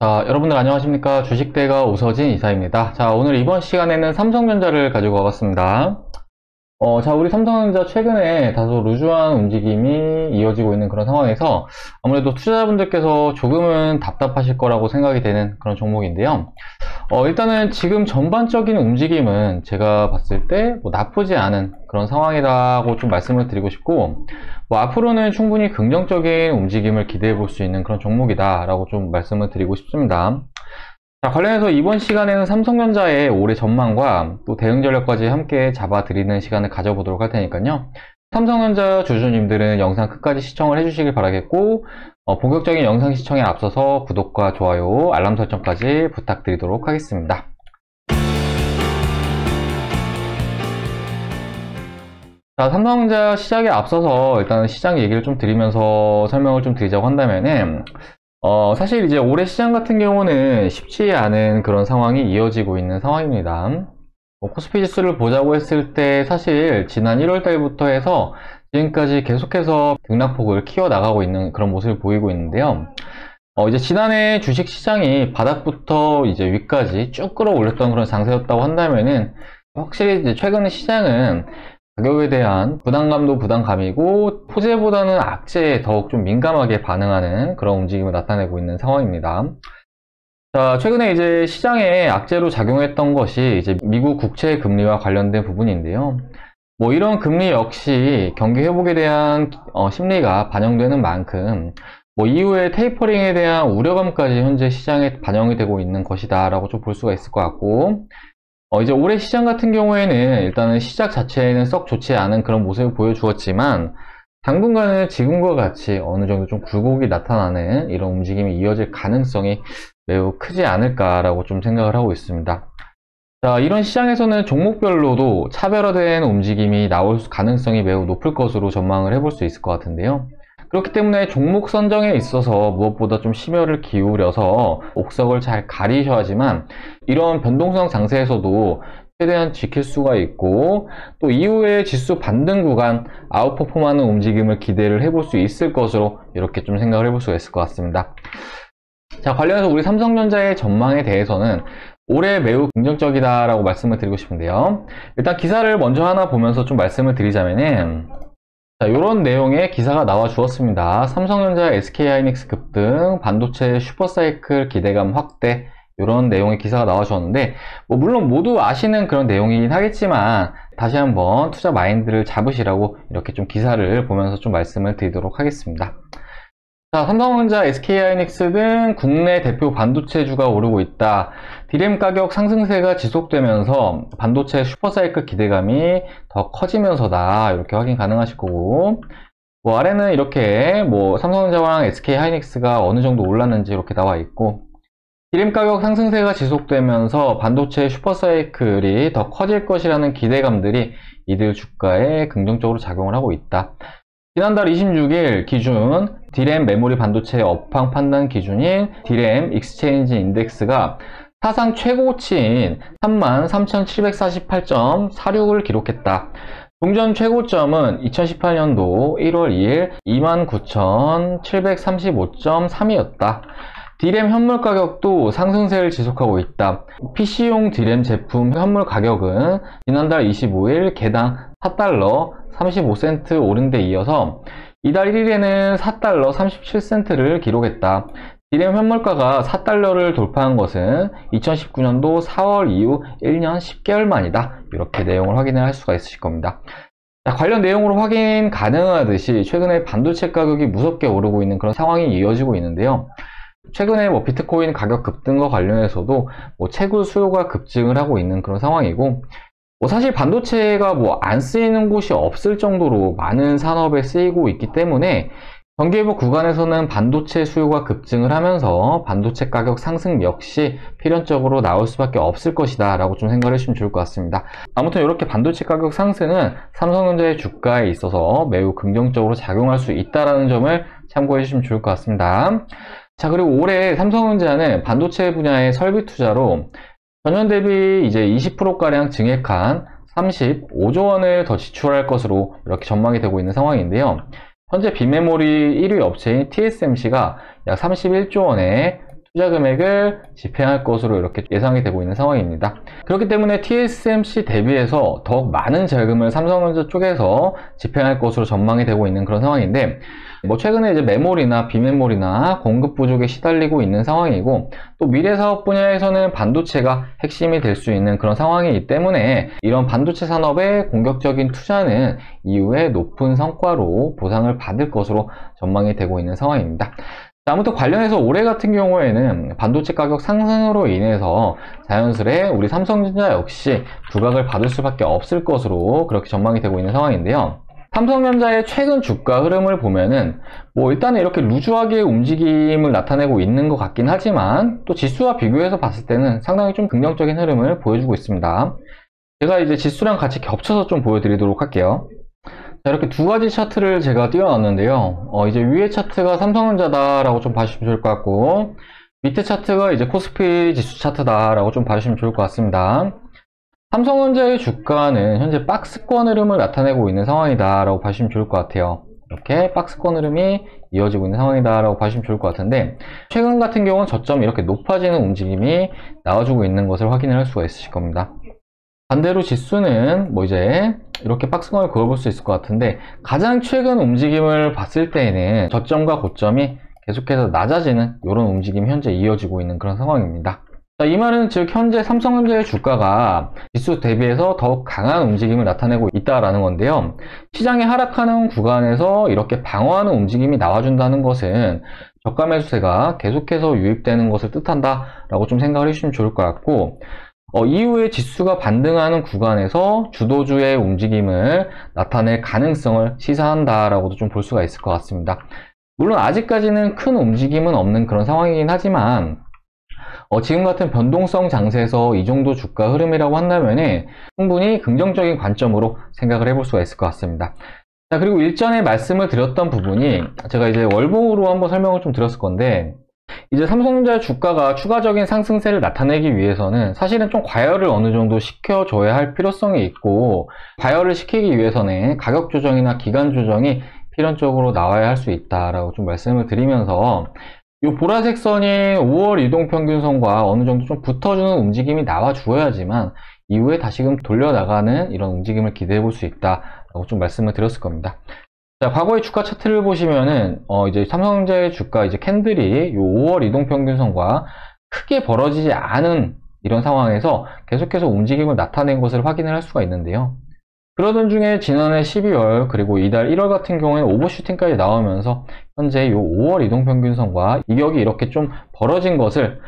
자, 여러분들 안녕하십니까? 주식대가 오서진 이사입니다. 자, 오늘 이번 시간에는 삼성전자를 가지고 와봤습니다. 자, 우리 삼성전자 최근에 다소 루즈한 움직임이 이어지고 있는 그런 상황에서 아무래도 투자자분들께서 조금은 답답하실 거라고 생각이 되는 그런 종목인데요. 일단은 지금 전반적인 움직임은 제가 봤을 때 나쁘지 않은 그런 상황이라고 좀 말씀을 드리고 싶고, 앞으로는 충분히 긍정적인 움직임을 기대해 볼 수 있는 그런 종목이다라고 좀 말씀을 드리고 싶습니다. 자, 관련해서 이번 시간에는 삼성전자의 올해 전망과 또 대응 전략까지 함께 잡아드리는 시간을 가져보도록 할 테니까요. 삼성전자 주주님들은 영상 끝까지 시청을 해주시길 바라겠고, 본격적인 영상 시청에 앞서서 구독과 좋아요, 알람 설정까지 부탁드리도록 하겠습니다. 자, 삼성전자 시작에 앞서서 일단 시장 얘기를 좀 드리면서 설명을 좀 드리자고 한다면은, 사실 이제 올해 시장 같은 경우는 쉽지 않은 그런 상황이 이어지고 있는 상황입니다. 코스피 지수를 보자고 했을 때 사실 지난 1월 달부터 해서 지금까지 계속해서 등락폭을 키워나가고 있는 그런 모습을 보이고 있는데요. 이제 지난해 주식 시장이 바닥부터 이제 위까지 쭉 끌어올렸던 그런 장세였다고 한다면은 확실히 이제 최근의 시장은 가격에 대한 부담감도 부담감이고 호재보다는 악재에 더욱 좀 민감하게 반응하는 그런 움직임을 나타내고 있는 상황입니다. 자, 최근에 이제 시장에 악재로 작용했던 것이 이제 미국 국채 금리와 관련된 부분인데요. 이런 금리 역시 경기 회복에 대한 심리가 반영되는 만큼 이후에 테이퍼링에 대한 우려감까지 현재 시장에 반영이 되고 있는 것이다 라고 좀 볼 수가 있을 것 같고, 이제 올해 시장 같은 경우에는 일단은 시작 자체에는 썩 좋지 않은 그런 모습을 보여주었지만 당분간은 지금과 같이 어느 정도 좀 굴곡이 나타나는 이런 움직임이 이어질 가능성이 매우 크지 않을까라고 좀 생각을 하고 있습니다. 자, 이런 시장에서는 종목별로도 차별화된 움직임이 나올 가능성이 매우 높을 것으로 전망을 해볼 수 있을 것 같은데요. 그렇기 때문에 종목 선정에 있어서 무엇보다 좀 심혈을 기울여서 옥석을 잘 가리셔야 하지만 이런 변동성 장세에서도 최대한 지킬 수가 있고 또 이후에 지수 반등 구간 아웃퍼폼하는 움직임을 기대를 해볼 수 있을 것으로 이렇게 좀 생각을 해볼 수가 있을 것 같습니다. 자, 관련해서 우리 삼성전자의 전망에 대해서는 올해 매우 긍정적이다라고 말씀을 드리고 싶은데요. 일단 기사를 먼저 하나 보면서 좀 말씀을 드리자면은 자, 이런 내용의 기사가 나와 주었습니다. 삼성전자, SK하이닉스 급등, 반도체 슈퍼사이클 기대감 확대, 이런 내용의 기사가 나와 주었는데 물론 모두 아시는 그런 내용이긴 하겠지만 다시 한번 투자 마인드를 잡으시라고 이렇게 좀 기사를 보면서 좀 말씀을 드리도록 하겠습니다. 자, 삼성전자, SK하이닉스 등 국내 대표 반도체주가 오르고 있다. D램 가격 상승세가 지속되면서 반도체 슈퍼사이클 기대감이 더 커지면서다. 이렇게 확인 가능하실 거고, 아래는 이렇게 삼성전자랑 SK하이닉스가 어느 정도 올랐는지 이렇게 나와 있고, D램 가격 상승세가 지속되면서 반도체 슈퍼사이클이 더 커질 것이라는 기대감들이 이들 주가에 긍정적으로 작용을 하고 있다. 지난달 26일 기준 D램 메모리 반도체 업황 판단 기준인 D램 익스체인지 인덱스가 사상 최고치인 33,748.46을 기록했다. 종전 최고점은 2018년도 1월 2일 29,735.3이었다. D램 현물 가격도 상승세를 지속하고 있다. PC용 D램 제품 현물 가격은 지난달 25일 개당 4달러 35센트 오른 데 이어서 이달 1일에는 4달러 37센트를 기록했다. D램 현물가가 4달러를 돌파한 것은 2019년도 4월 이후 1년 10개월 만이다. 이렇게 내용을 확인을 할 수가 있으실 겁니다. 자, 관련 내용으로 확인 가능하듯이 최근에 반도체 가격이 무섭게 오르고 있는 그런 상황이 이어지고 있는데요. 최근에 비트코인 가격 급등과 관련해서도 채굴 수요가 급증을 하고 있는 그런 상황이고, 사실 반도체가 안 쓰이는 곳이 없을 정도로 많은 산업에 쓰이고 있기 때문에 경기 회복 구간에서는 반도체 수요가 급증을 하면서 반도체 가격 상승 역시 필연적으로 나올 수밖에 없을 것이다 라고 좀 생각을 해주시면 좋을 것 같습니다. 아무튼 이렇게 반도체 가격 상승은 삼성전자의 주가에 있어서 매우 긍정적으로 작용할 수 있다는 점을 참고해 주시면 좋을 것 같습니다. 자, 그리고 올해 삼성전자는 반도체 분야의 설비 투자로 전년 대비 이제 20%가량 증액한 35조 원을 더 지출할 것으로 이렇게 전망이 되고 있는 상황인데요. 현재 빈메모리 1위 업체인 TSMC가 약 31조 원의 투자 금액을 집행할 것으로 이렇게 예상이 되고 있는 상황입니다. 그렇기 때문에 TSMC 대비해서 더욱 많은 자금을 삼성전자 쪽에서 집행할 것으로 전망이 되고 있는 그런 상황인데, 뭐 최근에 이제 메모리나 비메모리나 공급 부족에 시달리고 있는 상황이고, 또 미래 사업 분야에서는 반도체가 핵심이 될 수 있는 그런 상황이기 때문에 이런 반도체 산업의 공격적인 투자는 이후에 높은 성과로 보상을 받을 것으로 전망이 되고 있는 상황입니다. 아무튼 관련해서 올해 같은 경우에는 반도체 가격 상승으로 인해서 자연스레 우리 삼성전자 역시 부각을 받을 수밖에 없을 것으로 그렇게 전망이 되고 있는 상황인데요. 삼성전자의 최근 주가 흐름을 보면은 뭐 일단은 이렇게 루즈하게 움직임을 나타내고 있는 것 같긴 하지만 또 지수와 비교해서 봤을 때는 상당히 좀 긍정적인 흐름을 보여주고 있습니다. 제가 이제 지수랑 같이 겹쳐서 좀 보여드리도록 할게요. 자, 이렇게 두 가지 차트를 제가 띄워놨는데요. 이제 위에 차트가 삼성전자다라고 좀 봐주시면 좋을 것 같고, 밑에 차트가 이제 코스피 지수 차트다라고 좀 봐주시면 좋을 것 같습니다. 삼성전자의 주가는 현재 박스권 흐름을 나타내고 있는 상황이다라고 봐주시면 좋을 것 같아요. 이렇게 박스권 흐름이 이어지고 있는 상황이다라고 봐주시면 좋을 것 같은데, 최근 같은 경우는 저점이 이렇게 높아지는 움직임이 나와주고 있는 것을 확인을 할 수가 있으실 겁니다. 반대로 지수는 뭐 이제 이렇게 박스권을 그어볼 수 있을 것 같은데, 가장 최근 움직임을 봤을 때에는 저점과 고점이 계속해서 낮아지는 이런 움직임이 현재 이어지고 있는 그런 상황입니다. 자, 이 말은 즉 현재 삼성전자의 주가가 지수 대비해서 더욱 강한 움직임을 나타내고 있다라는 건데요. 시장이 하락하는 구간에서 이렇게 방어하는 움직임이 나와준다는 것은 저가 매수세가 계속해서 유입되는 것을 뜻한다라고 좀 생각을 해주시면 좋을 것 같고, 이후에 지수가 반등하는 구간에서 주도주의 움직임을 나타낼 가능성을 시사한다라고도 좀 볼 수가 있을 것 같습니다. 물론 아직까지는 큰 움직임은 없는 그런 상황이긴 하지만 지금 같은 변동성 장세에서 이 정도 주가 흐름이라고 한다면 충분히 긍정적인 관점으로 생각을 해볼 수가 있을 것 같습니다. 자, 그리고 일전에 말씀을 드렸던 부분이 제가 이제 월봉으로 한번 설명을 좀 드렸을 건데, 이제 삼성전자 주가가 추가적인 상승세를 나타내기 위해서는 사실은 좀 과열을 어느 정도 시켜줘야 할 필요성이 있고, 과열을 시키기 위해서는 가격 조정이나 기간 조정이 필연적으로 나와야 할 수 있다라고 좀 말씀을 드리면서, 이 보라색 선이 5월 이동평균선과 어느 정도 좀 붙어주는 움직임이 나와 주어야지만 이후에 다시금 돌려나가는 이런 움직임을 기대해 볼 수 있다라고 좀 말씀을 드렸을 겁니다. 자, 과거의 주가 차트를 보시면은 이제 삼성전자의 주가 이제 캔들이 이 5월 이동평균선과 크게 벌어지지 않은 이런 상황에서 계속해서 움직임을 나타낸 것을 확인을 할 수가 있는데요. 그러던 중에 지난해 12월 그리고 이달 1월 같은 경우에는 오버슈팅까지 나오면서 현재 이 5월 이동평균선과 이격이 이렇게 좀 벌어진 것을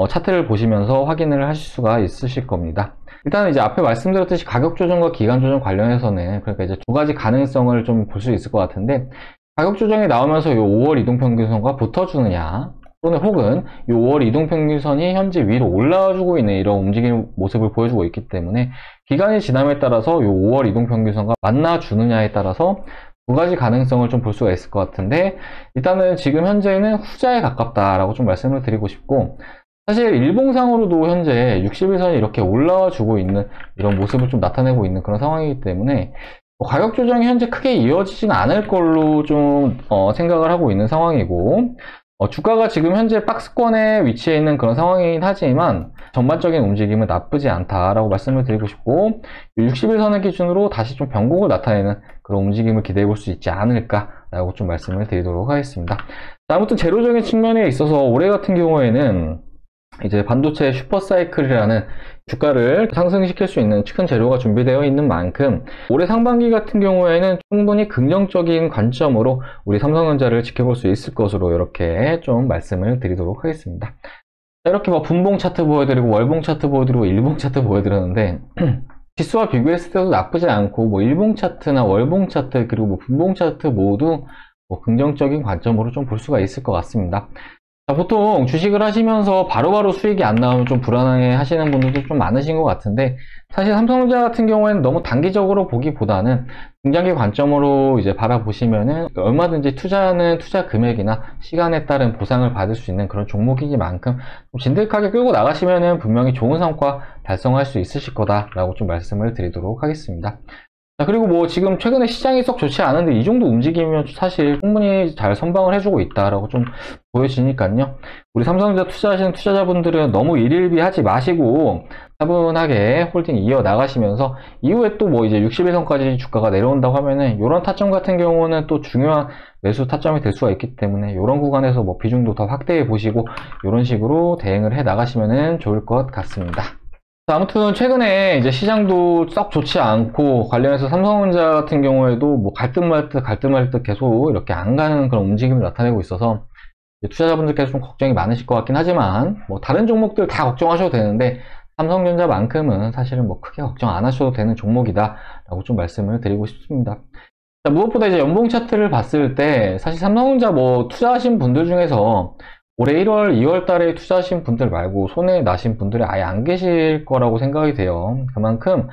차트를 보시면서 확인을 하실 수가 있으실 겁니다. 일단은 이제 앞에 말씀드렸듯이 가격 조정과 기간 조정 관련해서는 그러니까 이제 두 가지 가능성을 좀 볼 수 있을 것 같은데, 가격 조정이 나오면서 이 5월 이동평균선과 붙어주느냐, 또는 혹은 이 5월 이동평균선이 현재 위로 올라와주고 있는 이런 움직임 모습을 보여주고 있기 때문에 기간이 지남에 따라서 이 5월 이동평균선과 만나주느냐에 따라서 두 가지 가능성을 좀 볼 수가 있을 것 같은데, 일단은 지금 현재는 후자에 가깝다라고 좀 말씀을 드리고 싶고, 사실 일봉상으로도 현재 60일선이 이렇게 올라와 주고 있는 이런 모습을 좀 나타내고 있는 그런 상황이기 때문에 가격 조정이 현재 크게 이어지진 않을 걸로 좀 생각을 하고 있는 상황이고, 주가가 지금 현재 박스권에 위치해 있는 그런 상황이긴 하지만 전반적인 움직임은 나쁘지 않다라고 말씀을 드리고 싶고, 60일선을 기준으로 다시 좀 변곡을 나타내는 그런 움직임을 기대해 볼 수 있지 않을까라고 좀 말씀을 드리도록 하겠습니다. 아무튼 재료적인 측면에 있어서 올해 같은 경우에는 이제 반도체 슈퍼사이클이라는 주가를 상승시킬 수 있는 큰 재료가 준비되어 있는 만큼 올해 상반기 같은 경우에는 충분히 긍정적인 관점으로 우리 삼성전자를 지켜볼 수 있을 것으로 이렇게 좀 말씀을 드리도록 하겠습니다. 이렇게 뭐 분봉 차트 보여드리고 월봉 차트 보여드리고 일봉 차트 보여드렸는데 지수와 비교했을 때도 나쁘지 않고 뭐 일봉 차트나 월봉 차트 그리고 뭐 분봉 차트 모두 뭐 긍정적인 관점으로 좀 볼 수가 있을 것 같습니다. 자, 보통 주식을 하시면서 바로바로 수익이 안 나오면 좀 불안해 하시는 분들도 좀 많으신 것 같은데, 사실 삼성전자 같은 경우에는 너무 단기적으로 보기보다는 중장기 관점으로 이제 바라보시면은 얼마든지 투자하는 투자 금액이나 시간에 따른 보상을 받을 수 있는 그런 종목이니만큼 좀 진득하게 끌고 나가시면은 분명히 좋은 성과 달성할 수 있으실 거다라고 좀 말씀을 드리도록 하겠습니다. 자, 그리고 뭐 지금 최근에 시장이 썩 좋지 않은데 이 정도 움직이면 사실 충분히 잘 선방을 해주고 있다라고 좀 보여지니까요. 우리 삼성전자 투자하시는 투자자분들은 너무 일일비하지 마시고 차분하게 홀딩 이어 나가시면서 이후에 또 뭐 이제 60일선까지 주가가 내려온다고 하면은 이런 타점 같은 경우는 또 중요한 매수 타점이 될 수가 있기 때문에 이런 구간에서 뭐 비중도 더 확대해 보시고 이런 식으로 대응을 해 나가시면은 좋을 것 같습니다. 아무튼 최근에 이제 시장도 썩 좋지 않고 관련해서 삼성전자 같은 경우에도 뭐 갈듯 말듯 계속 이렇게 안 가는 그런 움직임을 나타내고 있어서 투자자분들께서 좀 걱정이 많으실 것 같긴 하지만 뭐 다른 종목들 다 걱정하셔도 되는데 삼성전자만큼은 사실은 뭐 크게 걱정 안 하셔도 되는 종목이다 라고 좀 말씀을 드리고 싶습니다. 자, 무엇보다 이제 연봉 차트를 봤을 때 사실 삼성전자 뭐 투자하신 분들 중에서 올해 1월, 2월 달에 투자하신 분들 말고 손해 나신 분들이 아예 안 계실 거라고 생각이 돼요. 그만큼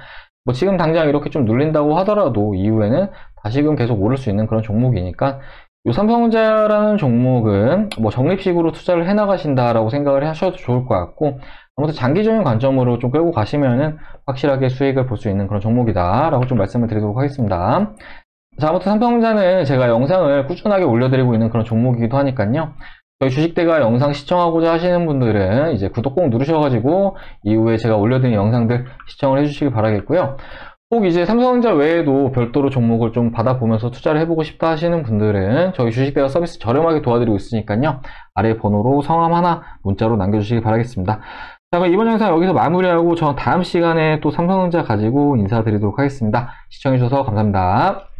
뭐 지금 당장 이렇게 좀 눌린다고 하더라도 이후에는 다시금 계속 오를 수 있는 그런 종목이니까 이 삼성전자라는 종목은 뭐 적립식으로 투자를 해나가신다라고 생각을 하셔도 좋을 것 같고 아무튼 장기적인 관점으로 좀 끌고 가시면은 확실하게 수익을 볼 수 있는 그런 종목이다 라고 좀 말씀을 드리도록 하겠습니다. 자, 아무튼 삼성전자는 제가 영상을 꾸준하게 올려드리고 있는 그런 종목이기도 하니까요. 저희 주식대가 영상 시청하고자 하시는 분들은 이제 구독 꼭 누르셔가지고 이후에 제가 올려드린 영상들 시청을 해주시기 바라겠고요. 꼭 이제 삼성전자 외에도 별도로 종목을 좀 받아보면서 투자를 해보고 싶다 하시는 분들은 저희 주식대가 서비스 저렴하게 도와드리고 있으니까요. 아래 번호로 성함 하나 문자로 남겨주시기 바라겠습니다. 자, 그럼 이번 영상 여기서 마무리하고 저 다음 시간에 또 삼성전자 가지고 인사드리도록 하겠습니다. 시청해주셔서 감사합니다.